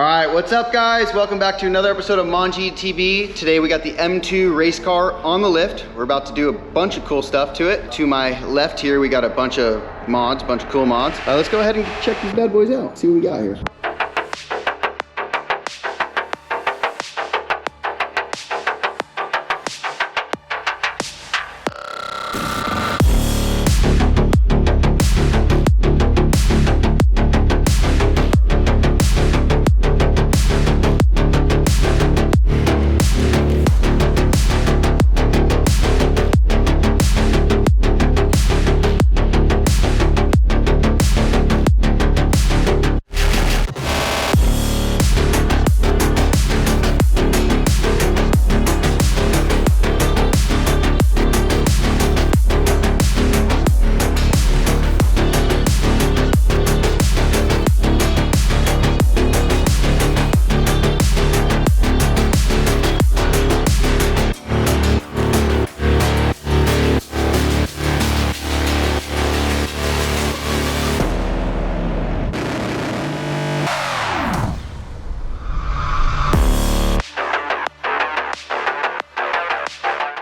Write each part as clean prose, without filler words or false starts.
All right, what's up guys? Welcome back to another episode of Manji TV. Today we got the M2 race car on the lift. We're about to do a bunch of cool stuff to it. To my left here, we got a bunch of mods, bunch of cool mods. Let's go ahead and check these bad boys out, see what we got here.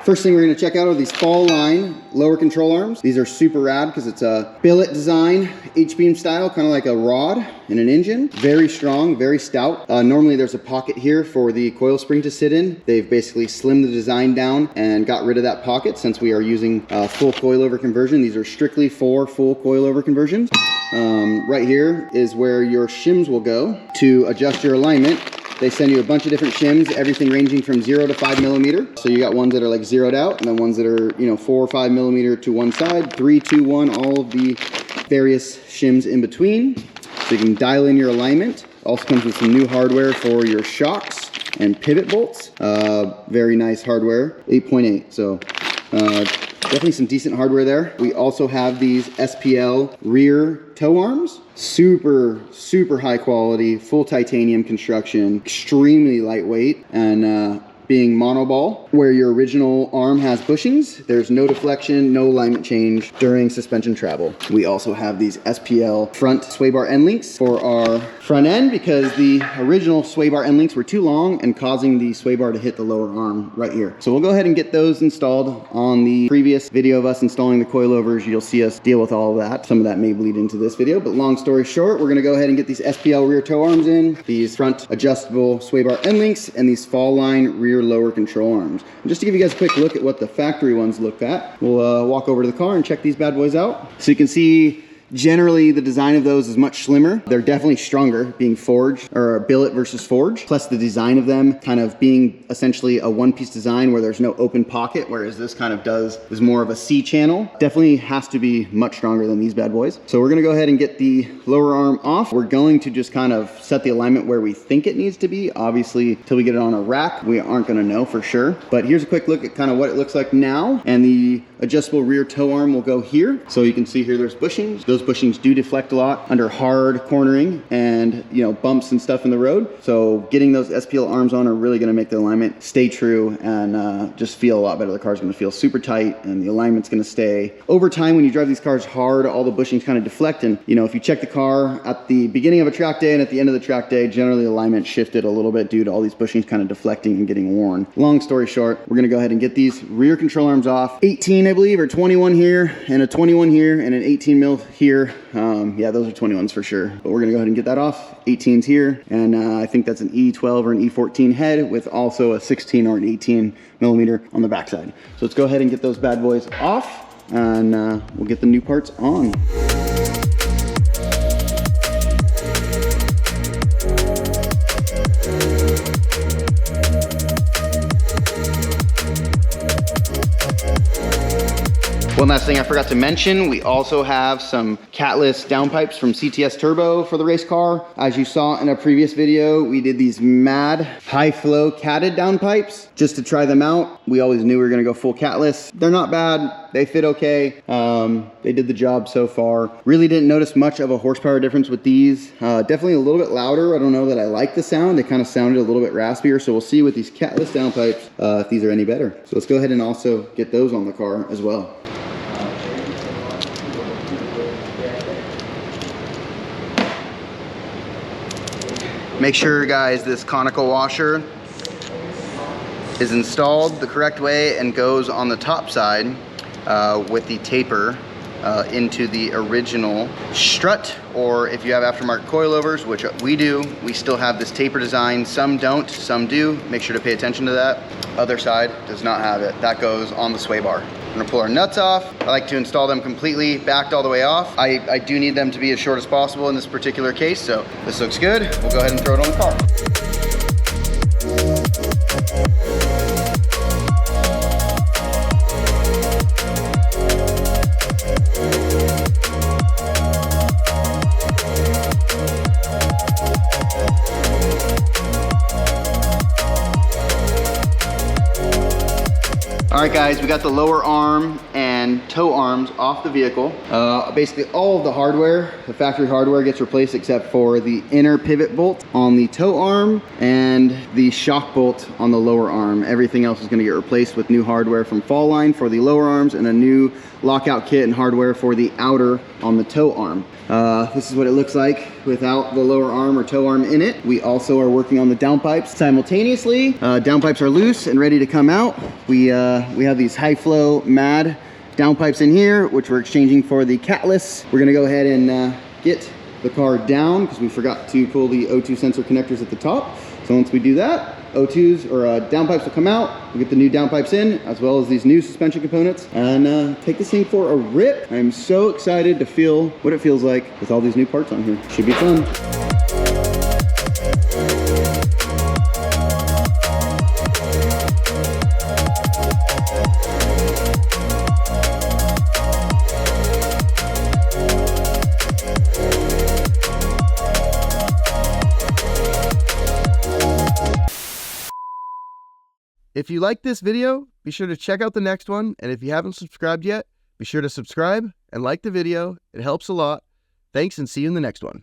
First thing we're going to check out are these fall line lower control arms. These are super rad because it's a billet design, H-beam style, kind of like a rod in an engine. Very strong, very stout. Normally there's a pocket here for the coil spring to sit in. They've basically slimmed the design down and got rid of that pocket since we are using full coilover conversion. These are strictly for full coilover conversions. Right here is where your shims will go to adjust your alignment. They send you a bunch of different shims, everything ranging from 0 to 5 millimeter. So you got ones that are like zeroed out, and then ones that are, 4 or 5 millimeter to one side, 3, 2, 1, all of the various shims in between. So you can dial in your alignment. Also comes with some new hardware for your shocks and pivot bolts. Very nice hardware, 8.8. So definitely some decent hardware there. We also have these SPL Rear Tow Arms. Super high quality, full titanium construction, extremely lightweight, and being monoball, where your original arm has bushings, there's no deflection, no alignment change during suspension travel. We also have these SPL front sway bar end links for our front end because the original sway bar end links were too long and causing the sway bar to hit the lower arm right here. So we'll go ahead and get those installed. On the previous video of us installing the coilovers, you'll see us deal with all of that. Some of that may bleed into this video, but long story short, we're gonna go ahead and get these SPL rear tow arms in, these front adjustable sway bar end links, and these fall line rear lower control arms. And just to give you guys a quick look at what the factory ones look at, we'll walk over to the car and check these bad boys out. So you can see generally the design of those is much slimmer. They're definitely stronger, being forged, or billet versus forged. Plus the design of them kind of being essentially a one-piece design where there's no open pocket, whereas this kind of is more of a C channel. Definitely has to be much stronger than these bad boys. So we're gonna go ahead and get the lower arm off. We're going to just kind of set the alignment where we think it needs to be. Obviously, till we get it on a rack, we aren't gonna know for sure. But here's a quick look at kind of what it looks like now. And the adjustable rear tow arm will go here. So you can see here there's bushings. Those bushings do deflect a lot under hard cornering and bumps and stuff in the road. So getting those SPL arms on are really gonna make the alignment stay true and just feel a lot better. The car's gonna feel super tight and the alignment's gonna stay. Over time, when you drive these cars hard, all the bushings kind of deflect. And if you check the car at the beginning of a track day and at the end of the track day, generally the alignment shifted a little bit due to all these bushings kind of deflecting and getting worn. Long story short, we're gonna go ahead and get these rear control arms off. 18, I believe, or 21 here, and a 21 here, and an 18 mil here. Yeah, those are 21s for sure, but we're gonna go ahead and get that off. 18s here, and I think that's an E12 or an E14 head with also a 16 or an 18 millimeter on the backside. So let's go ahead and get those bad boys off, and we'll get the new parts on. One last thing I forgot to mention, we also have some catless downpipes from CTS Turbo for the race car. As you saw in a previous video, we did these mad high flow catted downpipes just to try them out. We always knew we were gonna go full catless. They're not bad, they fit okay. They did the job so far. Really didn't notice much of a horsepower difference with these. Definitely a little bit louder. I don't know that I like the sound. They kind of sounded a little bit raspier, so we'll see with these catless downpipes if these are any better. So let's go ahead and also get those on the car as well. Make sure, guys, this conical washer is installed the correct way and goes on the top side with the taper into the original strut, or if you have aftermarket coilovers, which we do, we still have this taper design. Some don't, some do. Make sure to pay attention to that. Other side does not have it. That goes on the sway bar. We're gonna pull our nuts off. I like to install them completely backed all the way off. I do need them to be as short as possible in this particular case, so this looks good. We'll go ahead and throw it on the car. All right, guys, we got the lower arm and tow arms off the vehicle. Basically all of the hardware, the factory hardware, gets replaced except for the inner pivot bolt on the tow arm and the shock bolt on the lower arm. Everything else is gonna get replaced with new hardware from Fall Line for the lower arms and a new lockout kit and hardware for the outer on the tow arm. This is what it looks like without the lower arm or tow arm in it. We also are working on the downpipes simultaneously. Downpipes are loose and ready to come out. We have these high flow MAD downpipes in here, which we're exchanging for the catless. We're gonna go ahead and get the car down because we forgot to pull the O2 sensor connectors at the top. So once we do that, O2s or downpipes will come out. We'll get the new downpipes in, as well as these new suspension components, and take this thing for a rip. I'm so excited to feel what it feels like with all these new parts on here. Should be fun. If you like this video, be sure to check out the next one. And if you haven't subscribed yet, be sure to subscribe and like the video. It helps a lot. Thanks, and see you in the next one.